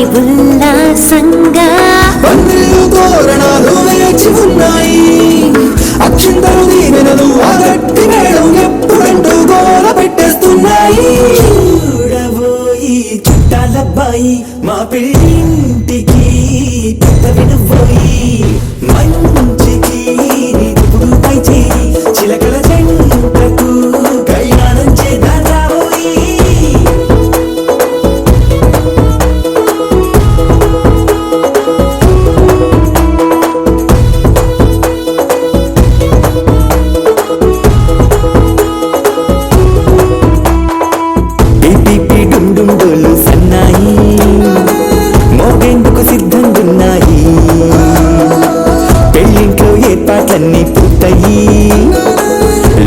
ఉల్లాసంగా పందిళ్ళు తోరణాలు వేచి ఉన్నాయి అక్షింతలు దీవెనలు అగట్టి మేడం ఎప్పుడంటూ గోల పెట్టేస్తున్నాయి చూడబోయి చుట్టాలబ్బాయి మా పెళ్ళింటికి పెద్ద వినబోయి మంచికి ఇప్పుడు పై చేయి చిలకల జంటకు కళ్యాణం చేద్దాం రాబోయి డుండుండోలు సన్నాయి మోగేందుకు సిద్ధంగున్నాయి పెళ్ళింట్లో ఏర్పాట్లన్నీ పూర్తయి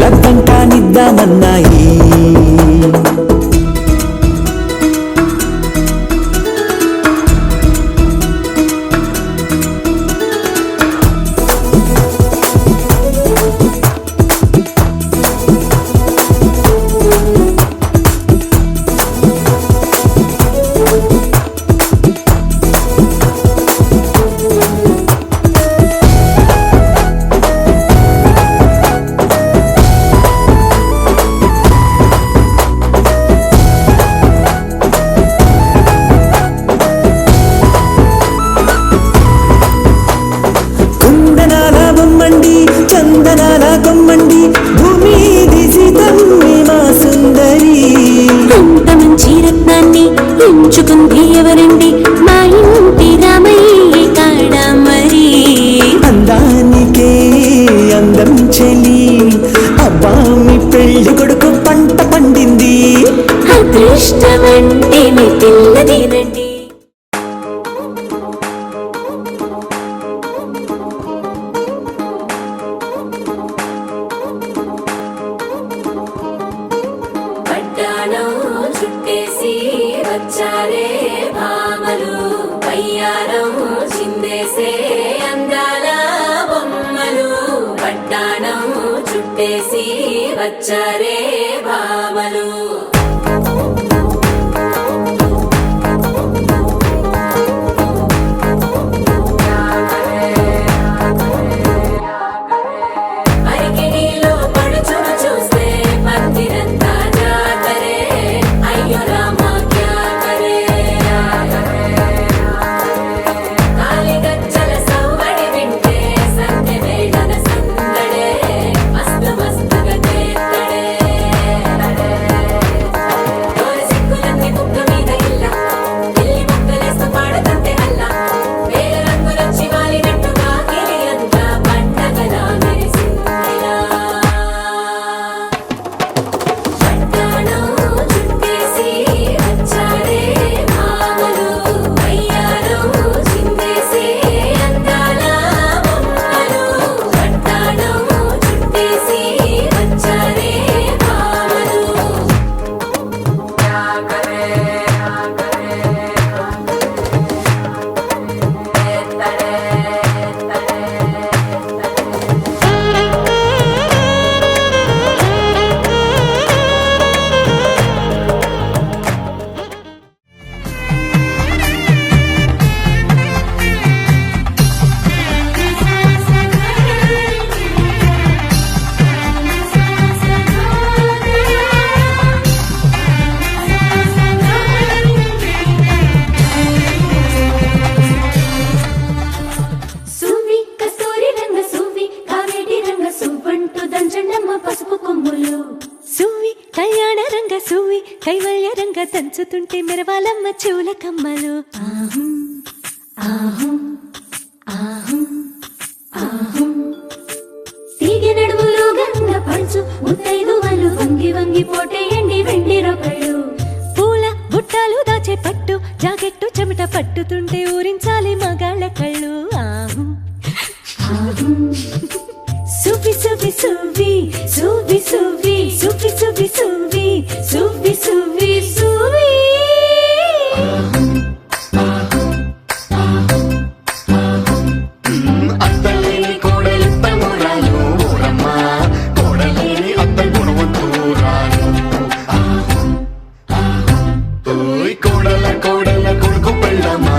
లగ్గం కానిద్దామన్నాయి చందనాల కొమ్మండి భూమి దిశితమ్మి మా సుందరి అంత మంచి రత్నాన్ని ఎంచుకుంది ఎవరండి మా ఇంటి రామయ్య కాడ మరి అందానికే అందం చెలి అబ్బా మీ పెళ్లి కొడుకు పంట పండింది అదృష్టమంటే మీ పిల్లదినండి చుట్టేసి వచ్చారే భామలు పయ్యారం చిందేసే అందాల బొమ్మలు పట్టాణం చుట్టేసి వచ్చారే భామలు కైవల్య రంగ దంచుతుంటే మెరవాలమ్మ చెవుల కమ్మలు తీగె నడుములు గంగ పంచు ముత్తైదువలు వంగి వంగి పోటేయండి వెండి రొకళ్ళు పూల బుట్టాలు దాచే పట్టు జాకెట్టు చెమట పట్టుతుంటే ఊరించాలి మగాళ్ళ కళ్ళు సువి సువి సువి సువి సువి సువి సువి సువి సువి సువి సువి అత్తలేని కోడలిప్ప మూరాలు ఊరమ్మ కోడలేని అత్త గుణవంతురాలు కోడల కొడుకు పెళ్ళమ్మ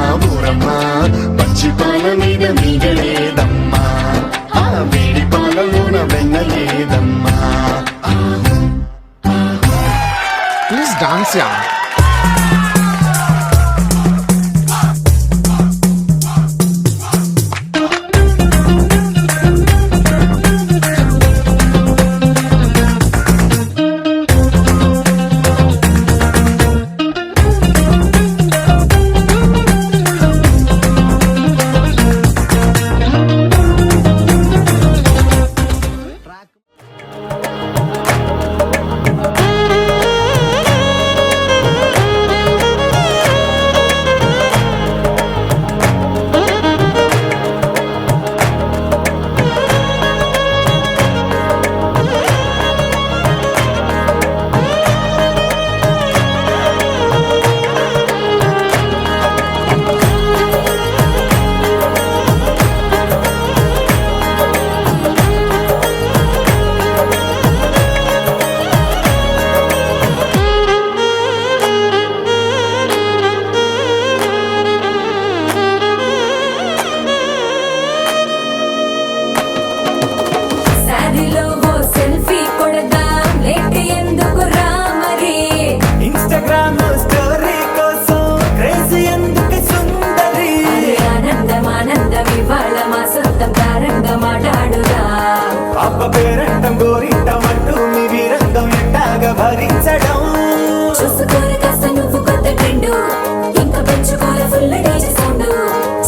పెంచుకోల ఫుల్ డీజే సౌండ్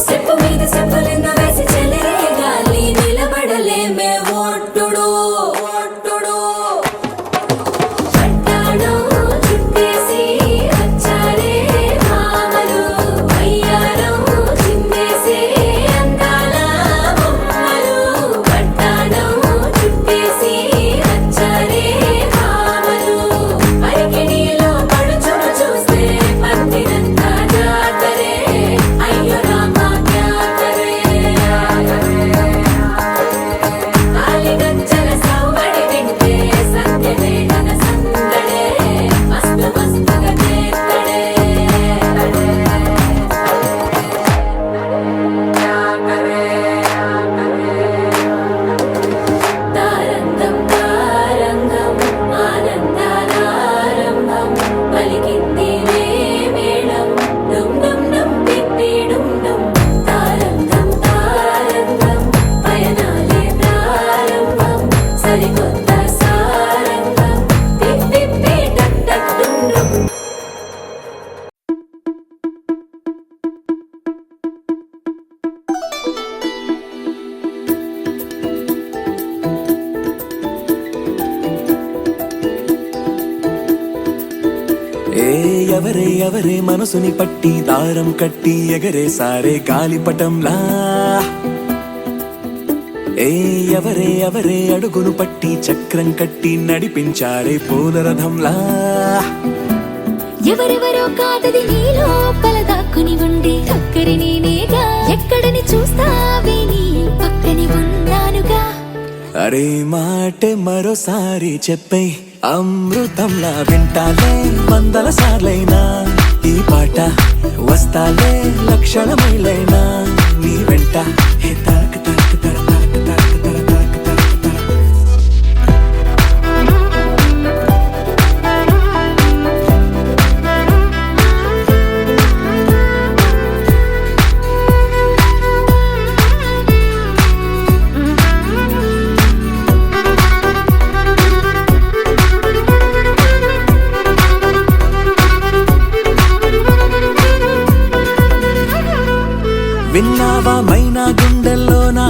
స్టెప్ మీద స్టెప్పులెన్నో వేసి చెలే గాలి నిలబడలేమే ఒట్టుడు ఒట్టుడు పట్టాణం చుట్టేసి వచ్చారే భామలు అయ్యారం చిందేసే అందాల బొమ్మలు పట్టాణం చుట్టేసి వచ్చారే భామలు పరికిణీలో పడుచును చూస్తే పత్తినంతా జాతరే అయ్యో రామా జ్ఞాతరే కాలిగజ్జల సౌవడి వింటే సత్యవేదన సందడే మస్తు మస్తుగా చేత్తడే తారంగం తారంగం ఆనందానారంభం పలికింది రే మేళం డుమ్ డుమ్ డుమ్ పిప్పి డుమ్ డుమ్ తారంగం తారంగం పయనాలే ప్రారంభం సరికొత్త సారంగం పిప్పి టక్ టక్ డుమ్ డుమ్ ఏ ఎవరే ఎవరే మనసుని పట్టి దారం కట్టి ఎగరే సారే గాలిపటంలా ఏ ఎవరే ఎవరే అడుగును పట్టి చక్రం కట్టి నడిపించారే పూలరథంలా ఎవరెవరో కాదది నీ లోపల దాక్కుని ఉండే అక్కడి నేనేగా ఎక్కడని చూస్తావే నీ పక్కని ఉన్నానుగా అరే మాటే మరోసారి చెప్పే అమృతంలా వింటాలే వందల సార్లైనా ఈ పాట వస్తాలే లక్షల మైలైనా నీ వెంట హే తరక తరక తర తరక తరక తర తరక తరక తర. విన్నావా మైనా గుండెల్లోనా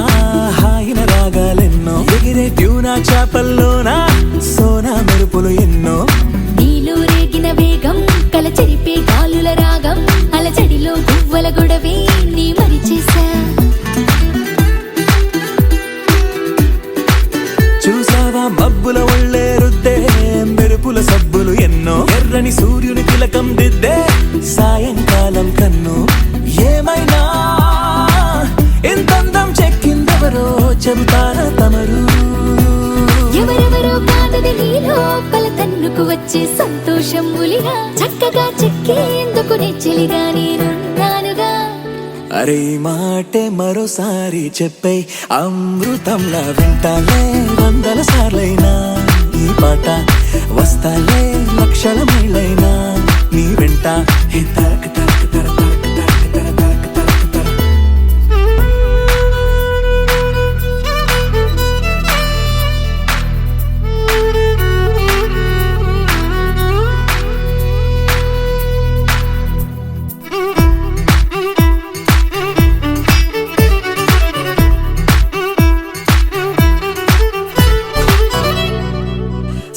హాయిన రాగాలెన్నో ఎగిరే ట్యూనా చేపల్లోనా సోనా మెరుపులు ఎన్నో నీలో రేగిన వేగం కల చెరిపే గాలుల రాగం అలజడిలో గువ్వల గొడవే నీ మరిచేసా చూసావా మబ్బుల ఒళ్ళే రుద్దే మెరుపుల సబ్బులు ఎన్నో ఎర్రని సూర్యుని తిలకం దిద్దే సాయంకాలం కన్ను ఏమైనా ఎంతందం చెక్కిందెవరో చెబుతారా తమరు ఎవరెవరో కాదది నీ లోపల తన్నుకు వచ్చే సంతోషం ములిగా చక్కగా చెక్కేందుకు నెచ్చిలిగా నేనున్నానుగా అరే మాటే మరోసారి చెప్పే అమృతంలా వింటాలే వందల సార్లైనా ఈ పాట వస్తాలే లక్షల మైలైనా నీ వెంట హే తరక తరక తర తరక తరక తర తరక తరక తర.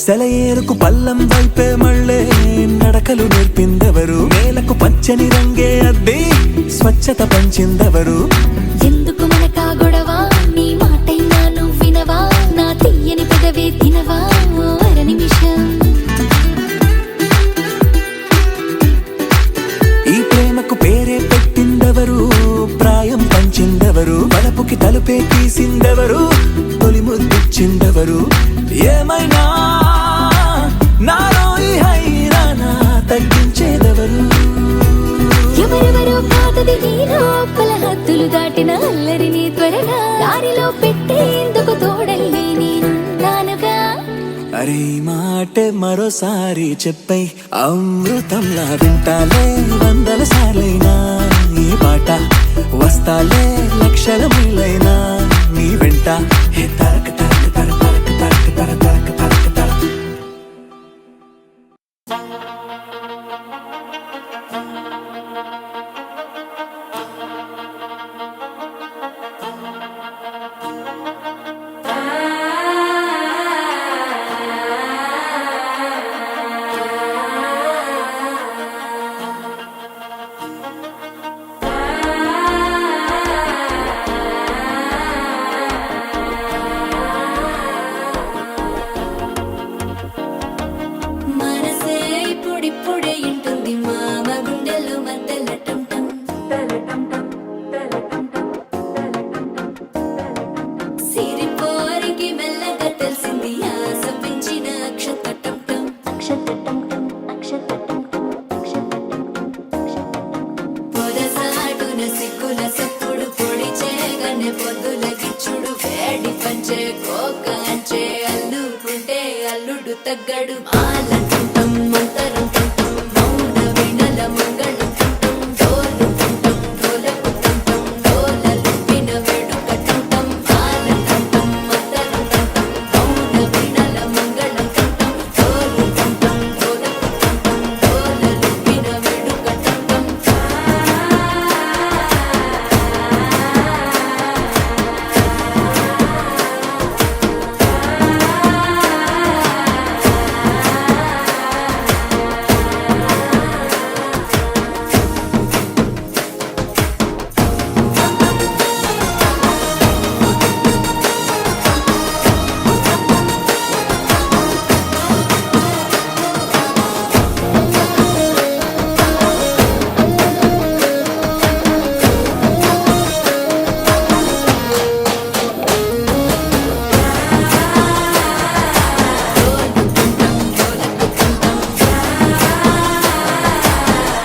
సెలయేరుకు పల్లం వైపే మళ్ళే నడకలు నేర్పిందెవరు నేలకు పచ్చని రంగే అద్ది స్వచ్ఛత పంచిందెవరు ఎందుకు మనకా గొడవ నీ మాటైనా నువ్వు వినవా నా తీయని పెదవే తినవా ఓ అర నిమిషం ఈ ప్రేమకు పేరే పెట్టిందెవరు ప్రాయం పంచిందెవరు వలపుకి తలుపే తీసిందెవరు తొలి ముద్దిచ్చిందెవరు ఏమైనా నాలో ఈ హైరానా తగ్గించేదెవరు ఎవరెవరో కాదది నీ లోపల హద్దులు దాటిన అల్లరిని త్వరగా దారిలో పెట్టేందుకు తోడల్లే నేనున్నానుగా అరే మాటే మరోసారి చెప్పే అమృతంలా వింటాలే వందల సార్లైనా ఈ పాట వస్తాలే లక్షల మైలైనా నీ వెంట హే తరక తరక తర తరక తరక తర తరక తరక తర. తగ్గడు మాల తుంటం మంతరం తుంటం మౌన వీణల మంగళం తుంటం డోలు తుంటం డోలకు తుంటం డోలలు విన వేడుక తుంటం మాల తుంటం మంతరం తుంటం మౌన వీణల మంగళం తుంటం డోలు తుంటం డోలకు తుంటం డోలలు విన వేడుక తుంటం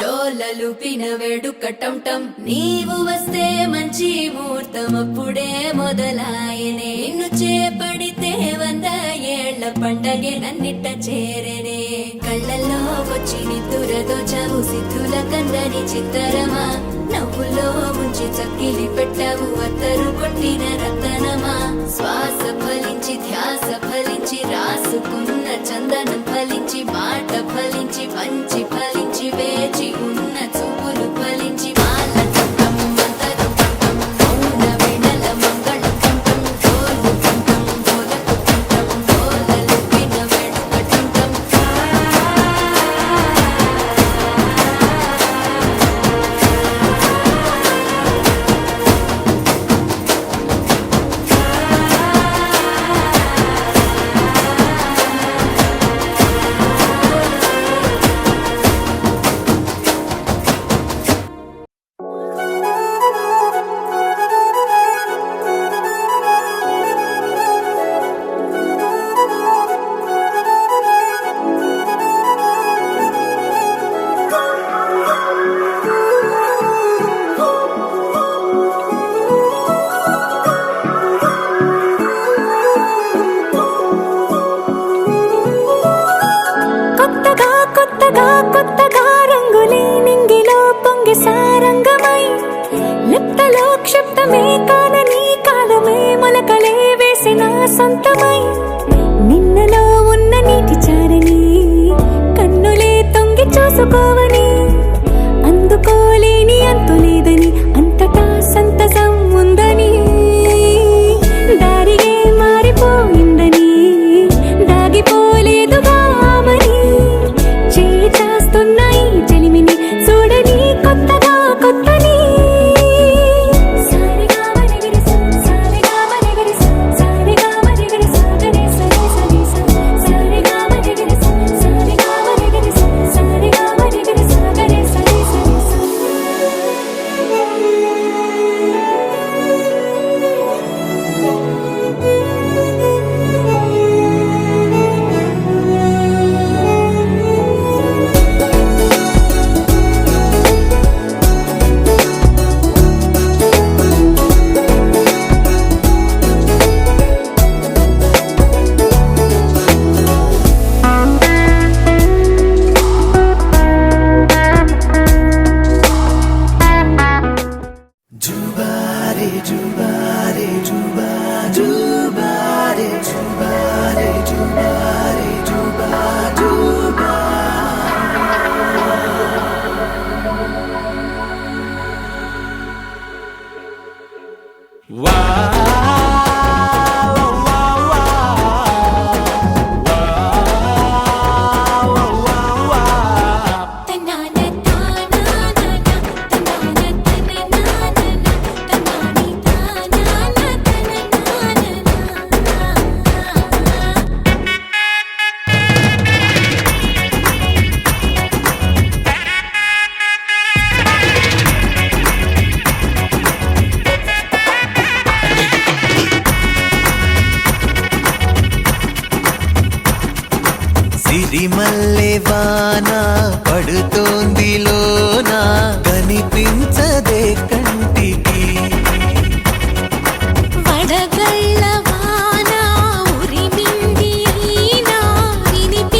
డోలలుపిన వేడుకటంటం నీవు వస్తే మంచి ముహూర్తం అప్పుడే మొదలాయనే నిన్ను చేపడితే 100 ఏళ్ల పండగే నన్నిట్ట చేరనే కళ్ళల్లో వచ్చి నిద్దురదో చవు సిద్ధుల కందని చిత్తరమా నవ్వులో ముంచి చక్కిలి పెట్టవు అత్తరు కొట్టిన రతనమా శ్వాస ఫలించి ధ్యాస ఫలించి రాసుకున్న చందనం ఫలించి మాట ఫలించి పంచి ఫలించి వేచి ఉన్న చూపులు ఫలించి మాల తుంటం మంతరం తుంటం మౌన వీణల మంగళం తుంటం డోలు తుంటం డోలకు తుంటం డోలలు విన వేడుక తుంటం కొత్తగా కొత్తగా కొత్తగా రంగులే నింగిలో పొంగి సారంగమై లిప్తలో క్షిప్తమే కానని కాలమే మొలకలే వేసిన సొంతమై నిన్నలో ఉన్న నీటి చారని కన్నులే తొంగి చూసుకోవని అందుకోలేని అంతులేదని అంతటా సంతసం ఉందని దారిగే మారిపోయిందని దాగిపోలేదుగా ఆమని చేస్తాస్తున్నాయి చెలిమిని చూడని కొత్తగా కొత్తని సారిగా మరిగిరి సారిగా మరిగిరి సారిగా మరిగిరి సాగరే సరి సరి సారిగా మరిగిరి సారిగా మరిగిరి సారిగా మరిగిరి సాగరే సరి సరి జుబారే జుబారే జుబా జుబారే జుబారే జుబారే జుబా జుబా తన్నాన తానాన తన్నాన తననాన తన్నాని తానాన సిరిమల్లె వాన పడుతోంది లోన కనిపించదే కంటికి వడగళ్ళ వాన ఉరిమింది అయినా వినిపి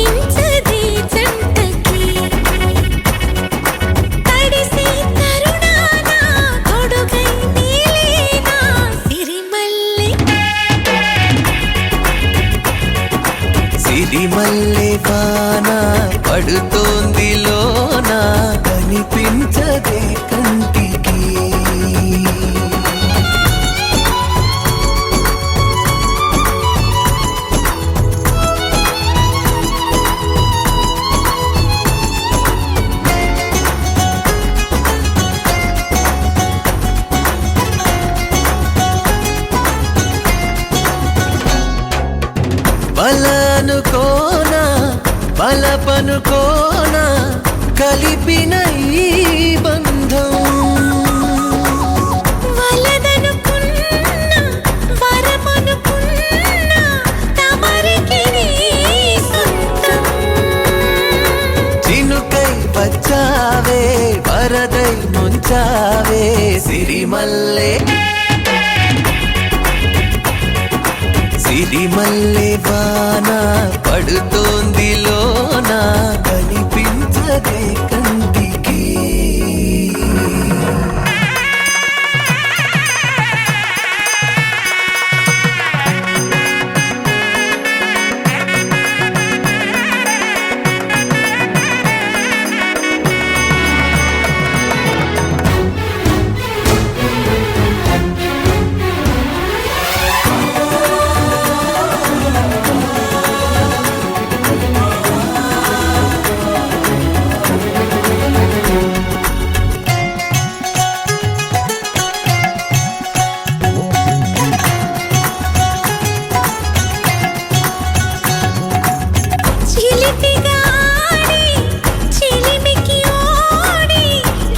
సిరిమల్లె వాన పడుతోంది లోన కనిపించదే కంటికి బలనుకోనా బలపనుకోనా కలిపిన ఈ బంధం వలదనుకున్నా వరమనుకున్నా తమరికి నీ సొంతం. చినుకై వచ్చావే వరదై ముంచావే సిరిమల్లె సిరిమల్లె వాన పడుతోంది లోన కనిపించదే కంటికి చిలిపిగా ఆడి, చిలిమికి ఓడి,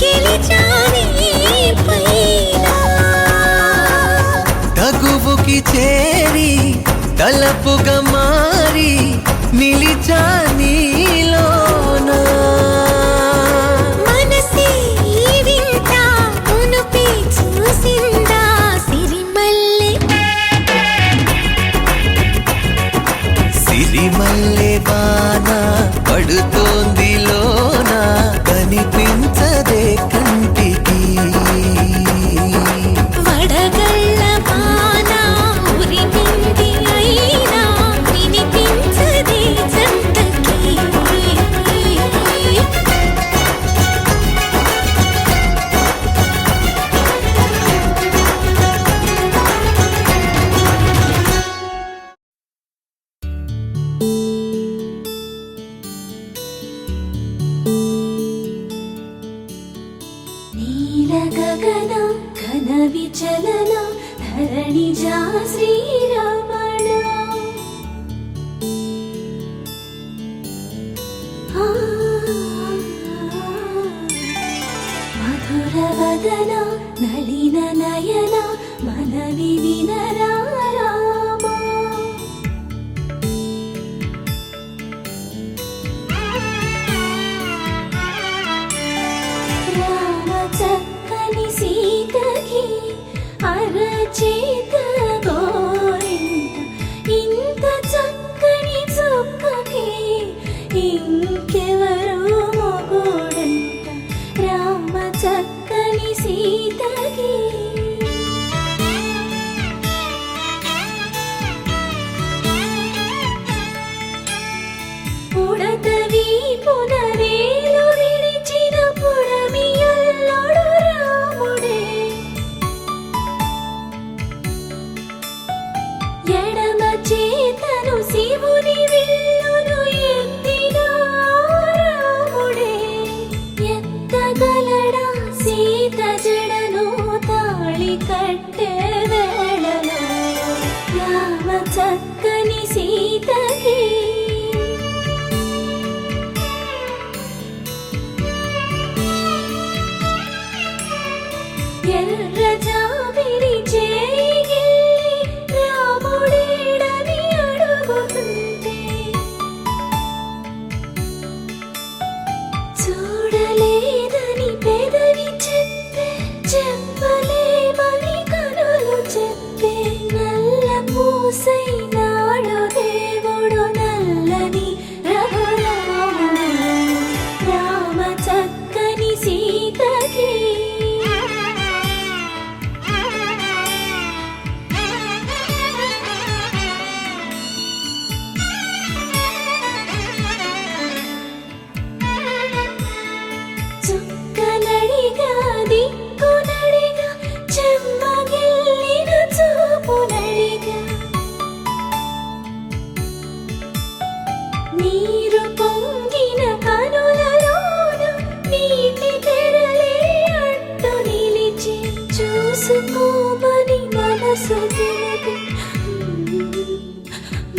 గెలిచాని పైన. తగువుకి చేరి తలపుగా మారి నిలిచా నీలోన మనసే ఈ వింత మునుపి చూసిందా సిరిమల్లె. సిరిమల్లె వాన పడుతోంది లోన కనిపించదే కంటికి వడగళ్ళ వాన ఉరిమింది అయినా వినిపించదే జంటకి. నీల గగన ఘన విచలన ధరణిజా శ్రీరమణ. మధుర వదన నళిన నయన మనవి వినరా రామా. రామ చక్కని సీతకి అరచేత గోరింట ఇంత చక్కని చుక్కకి ఇంకెవరు మొగుడంట. రామ చక్కని సీతకి పుడతవి పునరేలు విడిచిన పుడమియల్లుడు రాముడే. ఎడమ చేతను శివుని విల్లును ఎత్తిన రాముడే. ఎత్తగలడా సీత జడను తాళి కట్టే వేళలో రామ చక్కని సీతకి. ఎర్ర జాబిలి చేయి రాముడేడని అడుగుతుంటే చూడలేదని పెదవి చెప్పే చెప్పలేమని కనులు చెప్పే. నల్ల పూసై నాడు దేవుడు నల్లని రఘురాముడు. రామ చక్కని సీతకి చేసుకోమని మనసు తెలిపి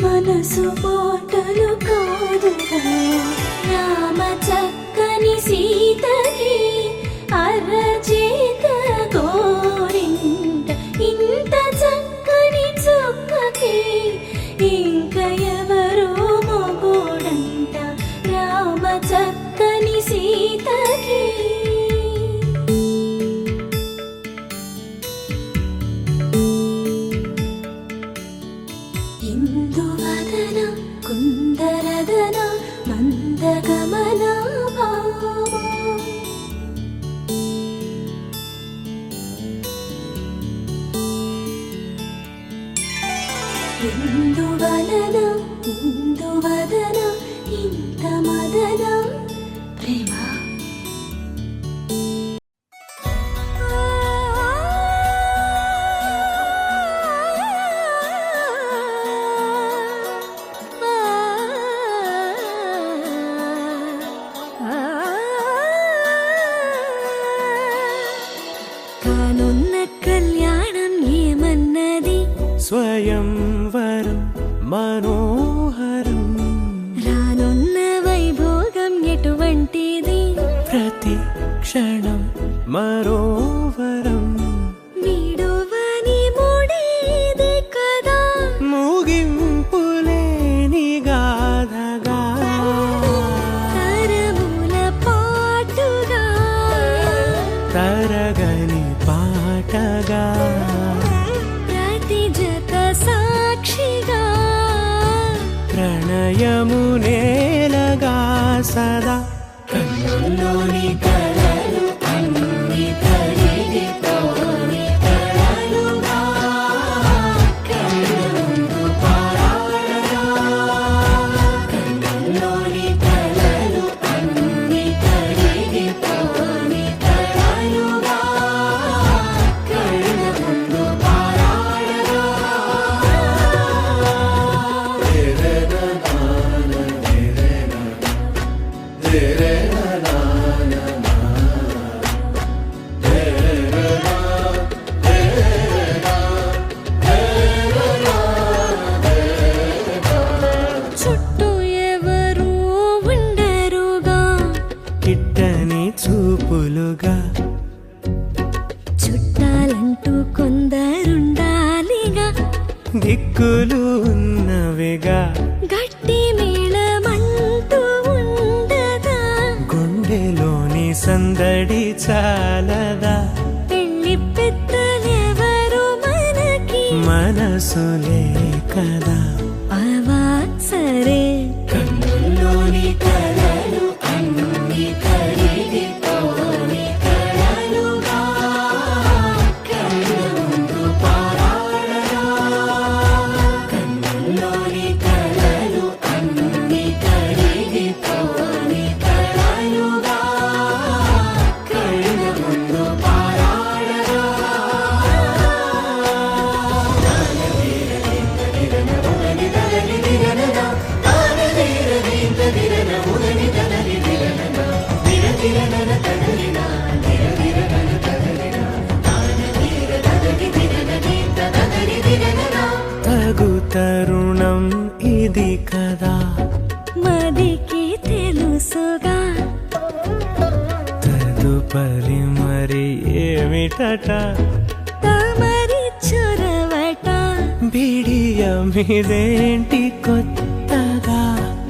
మనసు మాటలు కాదుగా రామ చక్కని సీతకి అరచేత గోరింట ఇంత చక్కని చుక్కకి ఇంక ఎవరో మొగోడంట రామ చక్కని సీతకి ఇందువదన కుందరదన మందగమన భామా ఇందువలన ఇందువదన ఇంత మదన ప్రేమ కానున్న కళ్యాణం ఏమన్నది స్వయంవరం మనోహరం రానున్న వైభోగం ఎటువంటిది ప్రతి క్షణం మరోవరం వీడువని మూడేది కదా ముగింపులేని గాథగా తరముల పాటుగా తరగని పాటగా ప్రతి జత సాక్షిగా ప్రణయము నేలగా సదా కన్నుల్లోని కలలు అన్ని కరిగిపోని కలలుగా కన్నులు పారాడగా కన్నుల్లోని కలలు అన్ని కరిగిపోని కలలుగా కన్నులు పారాడగా చుట్టూ ఎవరు ఉండరుగా కిట్టని చూపులుగా చుట్టాలంటూ కొందరుండాలిగా దిక్కులు ఉన్నవిగా గట్టి మేళమంటూ ఉండదా గుండెలోని సందడి చాలదా పెళ్లి పెద్దలెవరు మనకి మనసులే కదా అవా సరే కన్నుల్లోని కలలు అన్ని కరిగిపోని కలలుగా కన్నులు పారాడగా కన్నుల్లోని కలలు అన్ని కరిగిపోని కలలుగా కన్నులు పారాడగా తగు తరుణం ఇది కదా మదికి తెలుసుగా తదుపరి మరి ఏమిటట తమరి చొరవట బిడియమిదేంటి కొత్తగా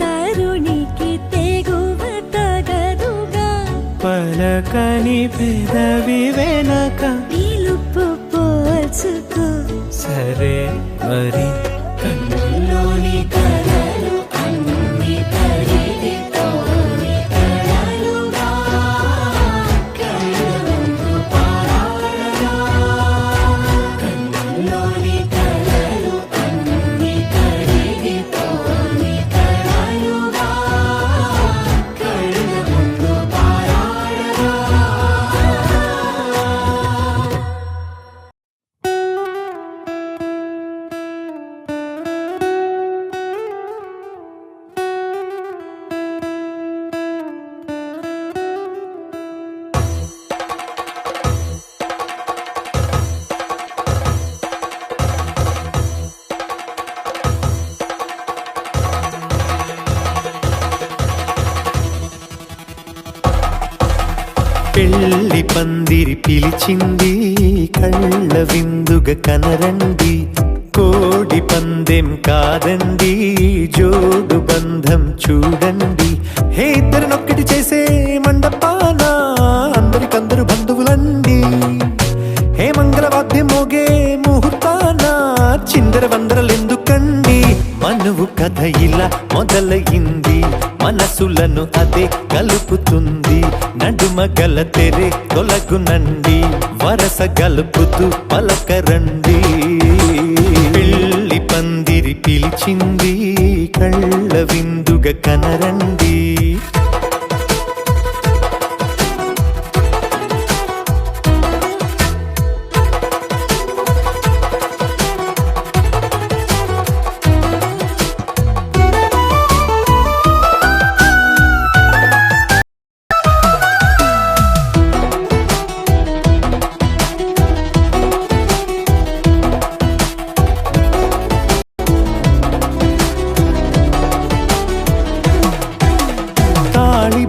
తరుణికి తెగువ తగదుగా పలకని పెదవి వెనక పిలుపు పోల్చుకో సరే మరి కన్నుల్లోని కలలు అన్ని కరిగిపోని కలలుగా కన్నులు పారాడగా కన్నుల్లోని కలలు అన్ని కరిగిపోని కలలుగా కన్నులు పారాడగా పెళ్లి పందిరి పిలిచింది కళ్ళ విందుగా కనరండి కోడి పందెం కాదండి జోడు బంధం చూడండి హే ఇద్దరినొక్కటి చేసే మండపాన అందరికందరు బంధువులండి హే మంగళవాద్యం మోగే ముహూర్తాన చిందర వందరలెందుకండి మనువు కథ ఇలా మొదలయింది మనసులను అదే కలుపుతుంది నడుమ గల తెరే తొలగునండి వరస గలుపుతూ పలకరండి పెళ్లి పందిరి పిలిచింది కళ్ళ విందుగా కనరండి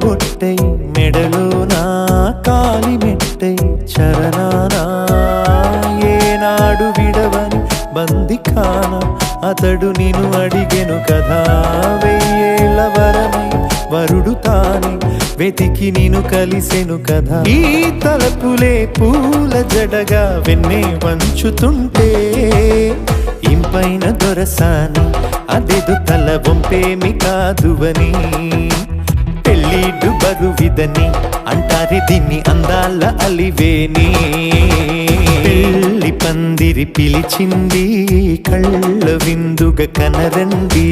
బొట్టై మెడలోనా కాలి మెట్టై చరణానా ఏనాడు విడవని బందికాన అతడు నిన్ను అడిగెను కదా వెయ్యేళ్ళ వరమై వరుడు తానే వెతికి నిన్ను కలిసెను కదా ఈ తలపులే పూల జడగా వెన్నే వంచుతుంటే ఇంపైన దొరసాని అదెదు తల వంపేమి కాదువని పెళ్ళిడు బరువిదని అంటారే దీన్ని అందాల అలివేని పెళ్లి పందిరి పిలిచింది కళ్ళ విందుగా కనరండి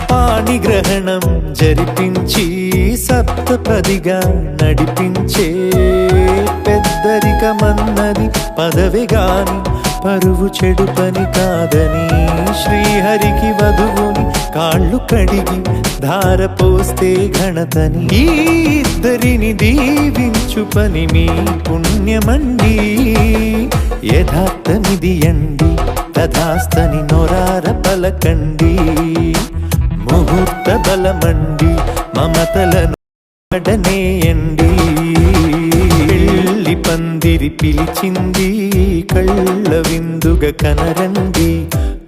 పాణిగ్రహణం జరిపించి సప్తపదిగా నడిపించే పెద్దరికమన్నది పదవి గాని పరువు చెడు పని కాదని శ్రీహరికి వధువుని కాళ్ళు కడిగి ధార పోస్తే ఘనతని ఈ ఇద్దరిని దీవించు పని మీ పుణ్యమండి యథార్థమిది అండి తథాస్తని నొరార పలకండి ముహూర్త బలమండి మమతలను పడనేయండి పెళ్లి పందిరి పిలిచింది కళ్ళ విందుగా కనరండి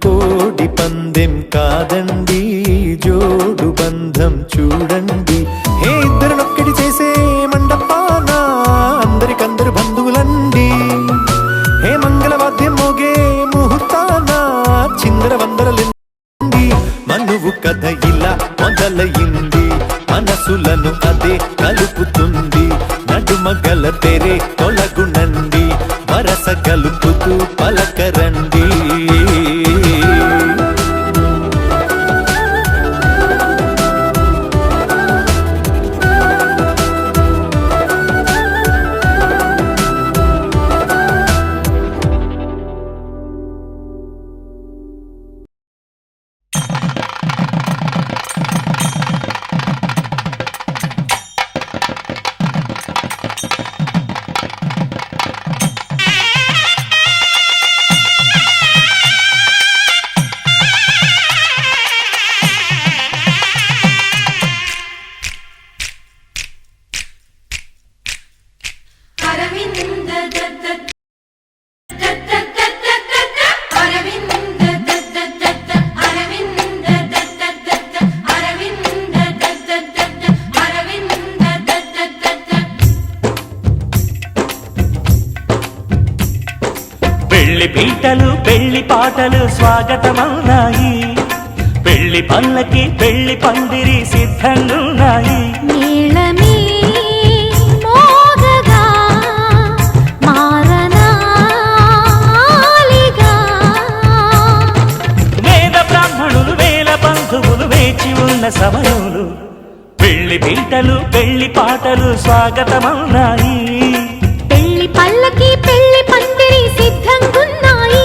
కోడి పందెం కాదండి జోడు బంధం చూడండి హే ఇద్దరినొక్కటి చేసే మండపాన అందరికందరు బంధువులండి హే మంగళవాద్యం మోగే ముహూర్తాన చిందర వందరలు మనువు కథ ఇలా మొదలయింది మనసులను అదే కలుపుతుంది నడుమ గల తెరే తొలగునండి వరస కలుపుతూ పలకరండి పెళ్లి పీటలు పెళ్లి పాటలు స్వాగతమన్నాయి పెళ్లి పల్లకి పెళ్లి పందిరి సిద్ధంగున్నాయి. మేళమే మోగగా మారనాలిగా వేద బ్రాహ్మణులు వేల బంధువులు వేచి ఉన్న సమయంలో పెళ్లి పీటలు పెళ్లి పాటలు స్వాగతమవునాయి. పెళ్లి పల్లకి పెళ్లి పందిరి సిద్ధంగున్నాయి.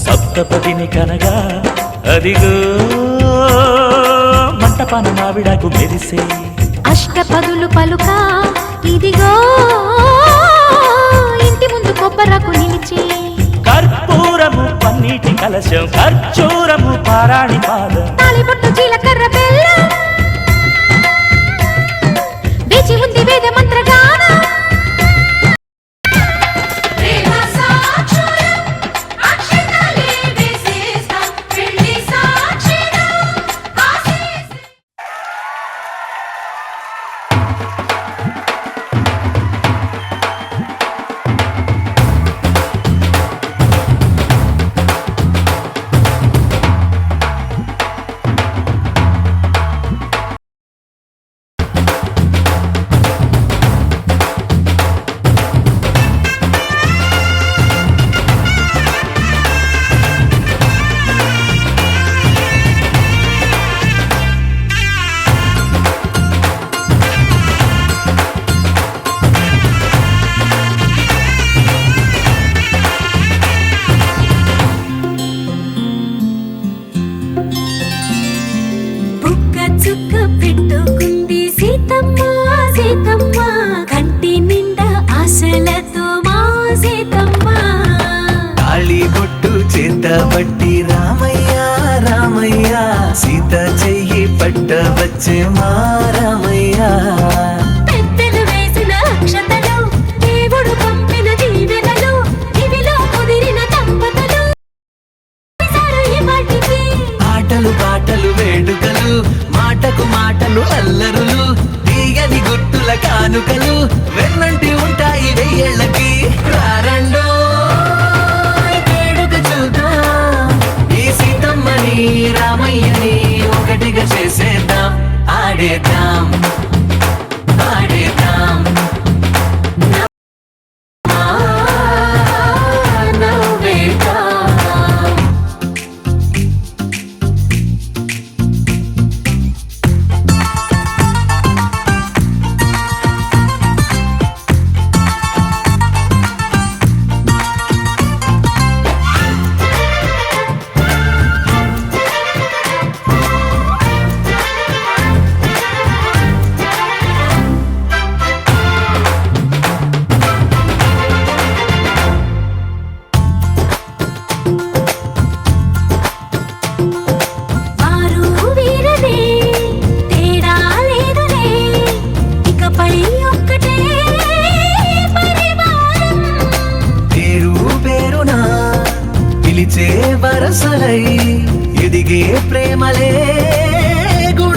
సప్తపదిని కనగా అదిగో మంటపాన మావిడకు మెరిసే అష్టపదులు పలుక ఇదిగో ఇంటి ముందు కొబ్బరకు నిలిచే కర్పూరము పన్నీటి కలశం ఖర్చూరము పారాణి పాదం తాళిబొట్టు జీలకర్ర బెల్లం వేచి ఉంది వేద మంత్రగాన చుక్క పెట్టుకుంది సీతమ్మ సీతమ్మ కంటి నిండా ఆశలతో మా సీతమ్మ తాళిబొట్టు చేతబట్టి రామయ్య రామయ్య సీత చెయ్యి పట్టవచ్చే మా రామయ్య. పెద్దలు వేసిన అక్షతలు దేవుడు పంపిన దీవెనలు ఇవిలో కుదిరిన దంపతులు ఆటలు పాటలు వేడుకలు మాటకు మాటలు అల్లరులు తీయని గుట్టుల కానుకలు